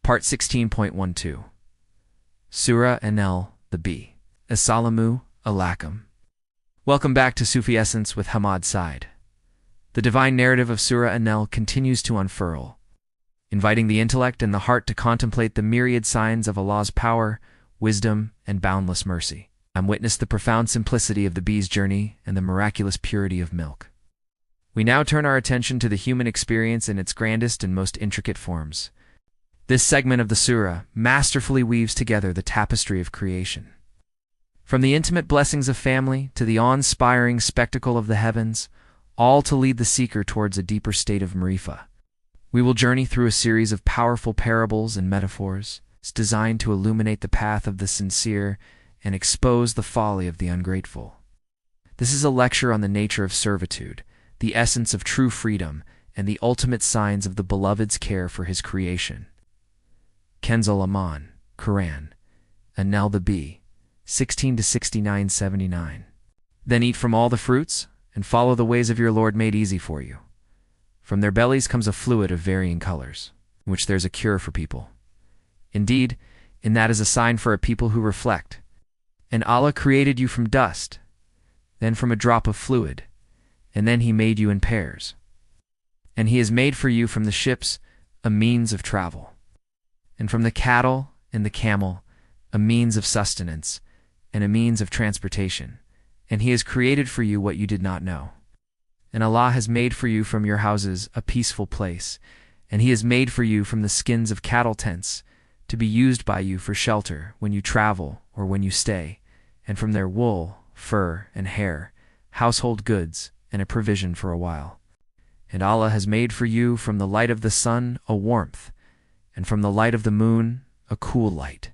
Part 16.12. Surah An-Nahl, the B. Assalamu alaikum. Welcome back to Sufi Essence with Hammad Syed. The divine narrative of Surah An-Nahl continues to unfurl, inviting the intellect and the heart to contemplate the myriad signs of Allah's power, wisdom, and boundless mercy. Witness the profound simplicity of the bee's journey and the miraculous purity of milk. We now turn our attention to the human experience in its grandest and most intricate forms. This segment of the surah masterfully weaves together the tapestry of creation. From the intimate blessings of family to the awe-inspiring spectacle of the heavens, all to lead the seeker towards a deeper state of marifa. We will journey through a series of powerful parables and metaphors designed to illuminate the path of the sincere and expose the folly of the ungrateful. This is a lecture on the nature of servitude, the essence of true freedom, and the ultimate signs of the Beloved's care for his creation. Kenzul Aman, Quran, An-Nahl the B, 16-69-79. Then eat from all the fruits, and follow the ways of your Lord made easy for you. From their bellies comes a fluid of varying colors, in which there's a cure for people. Indeed, in that is a sign for a people who reflect. And Allah created you from dust, then from a drop of fluid, and then He made you in pairs. And He has made for you from the ships a means of travel, and from the cattle and the camel a means of sustenance, and a means of transportation. And He has created for you what you did not know. And Allah has made for you from your houses a peaceful place, and He has made for you from the skins of cattle tents, to be used by you for shelter when you travel or when you stay, and from their wool, fur, and hair, household goods, and a provision for a while. And Allah has made for you from the light of the sun a warmth, and from the light of the moon a cool light.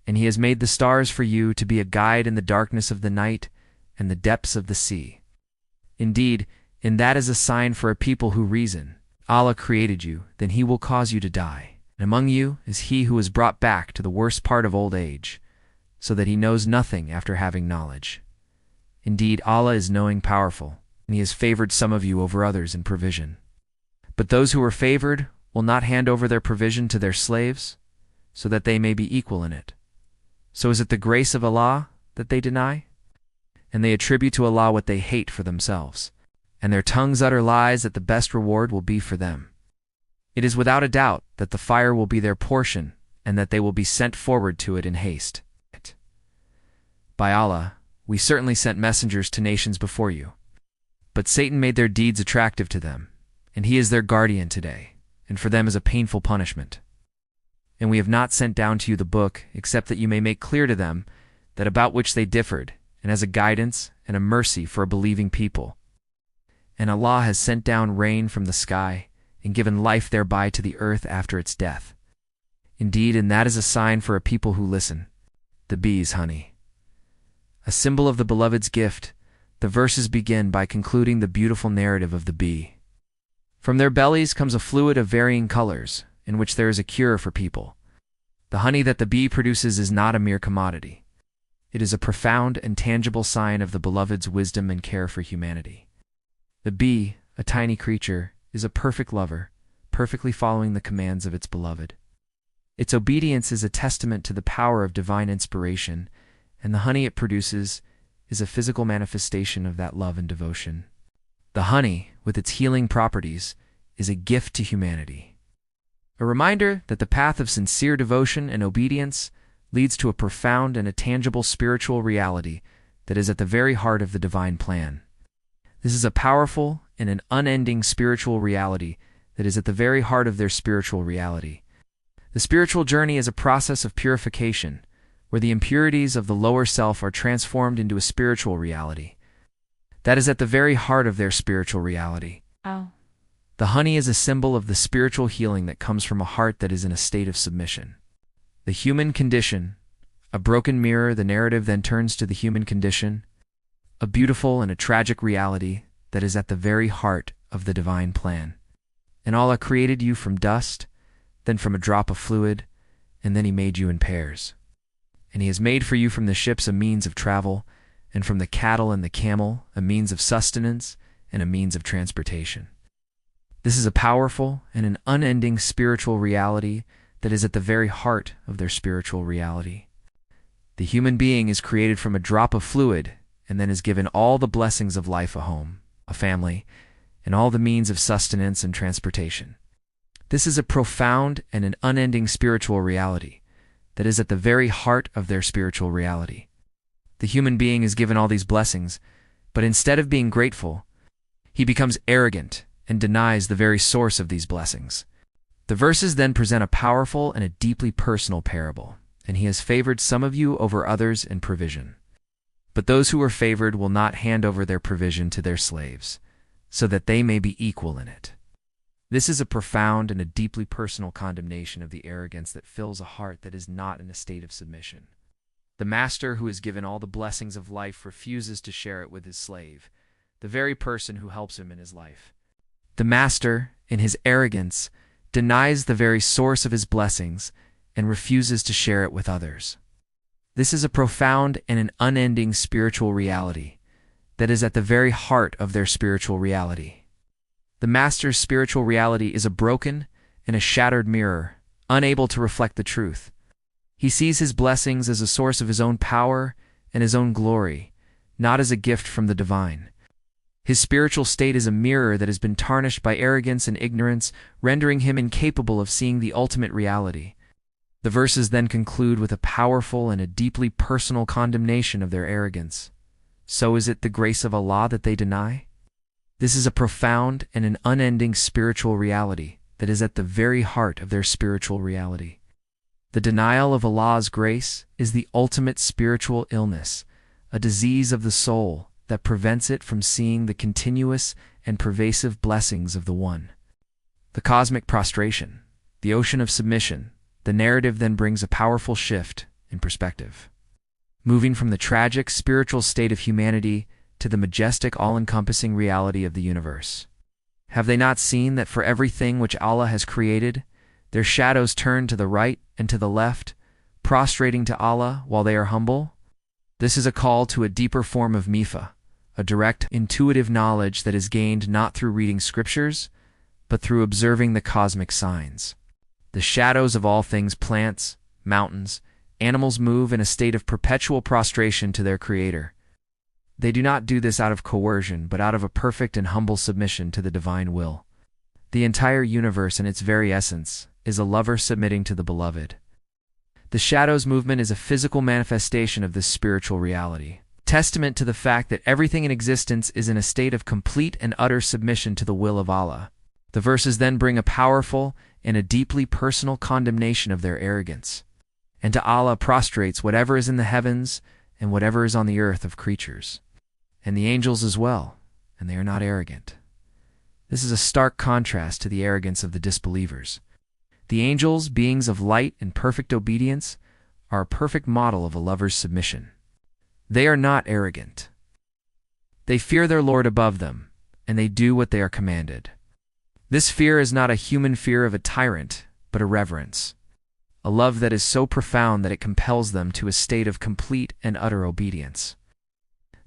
And He has made the stars for you to be a guide in the darkness of the night and the depths of the sea. Indeed, in that is a sign for a people who reason. Allah created you, then He will cause you to die. And among you is he who is brought back to the worst part of old age, so that he knows nothing after having knowledge. Indeed, Allah is knowing powerful, and He has favored some of you over others in provision. But those who are favored will not hand over their provision to their slaves, so that they may be equal in it. So is it the grace of Allah that they deny? And they attribute to Allah what they hate for themselves, and their tongues utter lies that the best reward will be for them. It is without a doubt that the fire will be their portion, and that they will be sent forward to it in haste. By Allah, we certainly sent messengers to nations before you. But Satan made their deeds attractive to them, and he is their guardian today, and for them is a painful punishment. And we have not sent down to you the book, except that you may make clear to them that about which they differed, and as a guidance and a mercy for a believing people. And Allah has sent down rain from the sky, and given life thereby to the earth after its death. Indeed, and that is a sign for a people who listen. The bee's honey. A symbol of the Beloved's gift, the verses begin by concluding the beautiful narrative of the bee. From their bellies comes a fluid of varying colors, in which there is a cure for people. The honey that the bee produces is not a mere commodity. It is a profound and tangible sign of the Beloved's wisdom and care for humanity. The bee, a tiny creature, is a perfect lover, perfectly following the commands of its Beloved. Its obedience is a testament to the power of divine inspiration, and the honey it produces is a physical manifestation of that love and devotion. The honey, with its healing properties, is a gift to humanity. A reminder that the path of sincere devotion and obedience leads to a profound and a tangible spiritual reality that is at the very heart of the divine plan. This is a powerful and an unending spiritual reality that is at the very heart of their spiritual reality. The spiritual journey is a process of purification, where the impurities of the lower self are transformed into a spiritual reality. That is at the very heart of their spiritual reality. Oh. The honey is a symbol of the spiritual healing that comes from a heart that is in a state of submission. The human condition, a broken mirror, the narrative then turns to the human condition, a beautiful and a tragic reality that is at the very heart of the divine plan. And Allah created you from dust, then from a drop of fluid, and then He made you in pairs. And He has made for you from the ships a means of travel, and from the cattle and the camel a means of sustenance and a means of transportation. This is a powerful and an unending spiritual reality that is at the very heart of their spiritual reality. The human being is created from a drop of fluid and then is given all the blessings of life, a home, a family, and all the means of sustenance and transportation. This is a profound and an unending spiritual reality that is at the very heart of their spiritual reality. The human being is given all these blessings, but instead of being grateful, he becomes arrogant and denies the very source of these blessings. The verses then present a powerful and a deeply personal parable, and he has favored some of you over others in provision. But those who are favored will not hand over their provision to their slaves, so that they may be equal in it. This is a profound and a deeply personal condemnation of the arrogance that fills a heart that is not in a state of submission. The master who is given all the blessings of life refuses to share it with his slave, the very person who helps him in his life. The master, in his arrogance, denies the very source of his blessings and refuses to share it with others. This is a profound and an unending spiritual reality that is at the very heart of their spiritual reality. The master's spiritual reality is a broken and a shattered mirror, unable to reflect the truth. He sees his blessings as a source of his own power and his own glory, not as a gift from the divine. His spiritual state is a mirror that has been tarnished by arrogance and ignorance, rendering him incapable of seeing the ultimate reality. The verses then conclude with a powerful and a deeply personal condemnation of their arrogance. So is it the grace of Allah that they deny? This is a profound and an unending spiritual reality that is at the very heart of their spiritual reality. The denial of Allah's grace is the ultimate spiritual illness, a disease of the soul that prevents it from seeing the continuous and pervasive blessings of the One. The cosmic prostration, the ocean of submission, the narrative then brings a powerful shift in perspective. Moving from the tragic spiritual state of humanity to the majestic all-encompassing reality of the universe. Have they not seen that for everything which Allah has created, their shadows turn to the right and to the left, prostrating to Allah while they are humble? This is a call to a deeper form of mifa, a direct, intuitive knowledge that is gained not through reading scriptures, but through observing the cosmic signs. The shadows of all things, plants, mountains, animals move in a state of perpetual prostration to their Creator. They do not do this out of coercion, but out of a perfect and humble submission to the divine will. The entire universe in its very essence is a lover submitting to the beloved. The shadows movement is a physical manifestation of this spiritual reality, testament to the fact that everything in existence is in a state of complete and utter submission to the will of Allah. The verses then bring a powerful and a deeply personal condemnation of their arrogance. And to Allah prostrates whatever is in the heavens and whatever is on the earth of creatures, and the angels as well, and they are not arrogant. This is a stark contrast to the arrogance of the disbelievers. The angels, beings of light and perfect obedience, are a perfect model of a lover's submission. They are not arrogant. They fear their Lord above them, and they do what they are commanded. This fear is not a human fear of a tyrant, but a reverence, a love that is so profound that it compels them to a state of complete and utter obedience.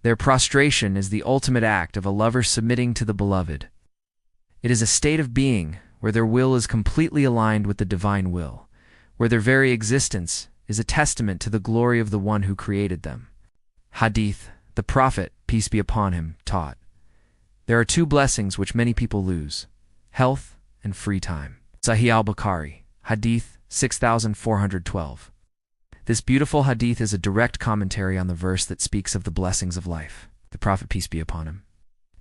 Their prostration is the ultimate act of a lover submitting to the beloved. It is a state of being where their will is completely aligned with the divine will, where their very existence is a testament to the glory of the One who created them. Hadith, the Prophet, peace be upon him, taught, there are two blessings which many people lose: health and free time. Sahih al-Bukhari, Hadith 6412. This beautiful hadith is a direct commentary on the verse that speaks of the blessings of life. The Prophet, peace be upon him,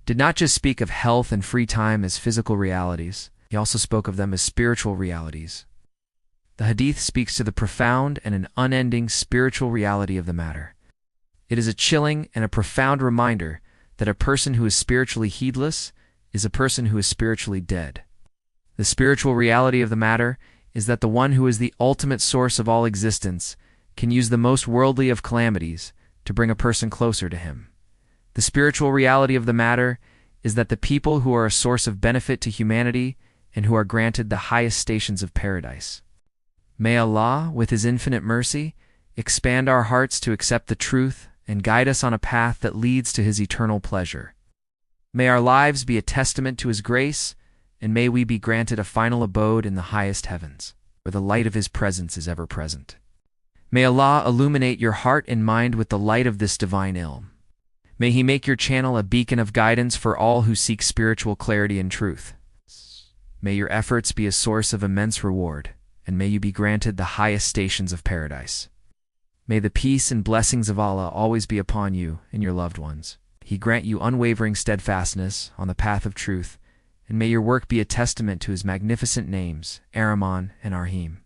did not just speak of health and free time as physical realities, he also spoke of them as spiritual realities. The hadith speaks to the profound and an unending spiritual reality of the matter. It is a chilling and a profound reminder that a person who is spiritually heedless is a person who is spiritually dead. The spiritual reality of the matter is that the One who is the ultimate source of all existence can use the most worldly of calamities to bring a person closer to him. The spiritual reality of the matter is that the people who are a source of benefit to humanity and who are granted the highest stations of paradise. May Allah, with His infinite mercy, expand our hearts to accept the truth and guide us on a path that leads to His eternal pleasure. May our lives be a testament to His grace, and may we be granted a final abode in the highest heavens. where the light of His presence is ever present. May Allah illuminate your heart and mind with the light of this divine ilm. May He make your channel a beacon of guidance for all who seek spiritual clarity and truth. May your efforts be a source of immense reward, and may you be granted the highest stations of paradise. May the peace and blessings of Allah always be upon you and your loved ones. He grant you unwavering steadfastness on the path of truth, and may your work be a testament to His magnificent names, Ar-Rahman and Ar-Rahim.